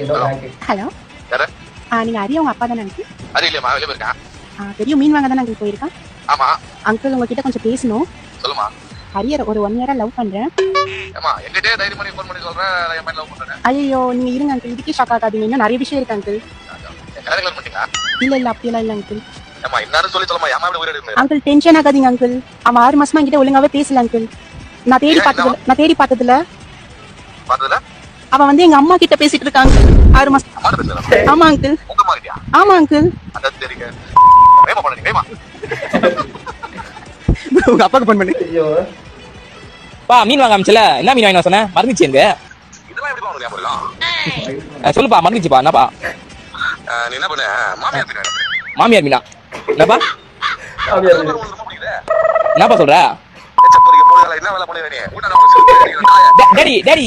Hello யாரு? நீங்க அரிய உங்க அப்பா தானே அங்கிள்? அறியலையம்மா, வெளியே போயிருக்கேன். பெரிய மீன் வாங்க தானே அங்கிள் போயிருக்கான். ஆமா, அங்கிள் உங்ககிட்ட கொஞ்சம் பேசணும். சொல்லுமா. ஹரியர் ஒரு 1 இயரா லவ் பண்றேன். ஏமா என்கிட்டே தைரியம் பண்ணி ஃபோன் பண்ணி சொல்றேன், என் மாதிரி லவ் பண்றேன். ஐயோ நீங்க இருங்க அங்கிள், இதுக்கே ஷாக் ஆகாதீங்க, இன்னும் நிறைய விஷயம் இருக்கு அங்கிள். கல்யாணம் பண்ணிட்டீங்களா? இல்ல அப்படியெல்லாம் இல்ல அங்கிள். ஏமா இன்னாரும் சொல்லி சொல்லுமா, ஏமா இப்படி உயிரை அங்கிள் டென்ஷன் ஆகாதீங்க அங்கிள். அவன் 6 மாசமா என்கிட்ட ஒழுங்காவே பேசல அங்கிள். நான் தேடி பார்த்ததுல பார்த்ததுல அவன் வந்து எங்க அம்மா கிட்ட பேசிட்டு இருக்காங்க 6 மாசம். அம்மா பேசுறா? ஆமா அங்கிள். உங்க அம்மா கிட்டயா? ஆமா அங்கிள். அத தெரியுங்க. வேமா பண்ணு, வேமா. உங்க அப்பாக்கு ஃபோன் பண்ணு. ஐயோ பா மீன் வாங்க அமிச்சல, என்ன மீன் வாங்கினா சொன்னேன், மறந்துச்சு எங்க. இதெல்லாம் எப்படி உங்களுக்கு ஞாபகம்? சொல்லுப்பா, மறந்துச்சுப்பா. என்னப்பா நீ என்ன பண்ண? மாமியார் மீன் வேணும். மாமியார் மீனா? என்னப்பா உங்களுக்கு ரொம்ப பிடிக்குது. என்னப்பா சொல்ற? எச்ச பொறிக்க போறீங்களா? என்ன வேலை பண்ணுவீங்க நீ? ஊட்ட நான் டேடி டேடி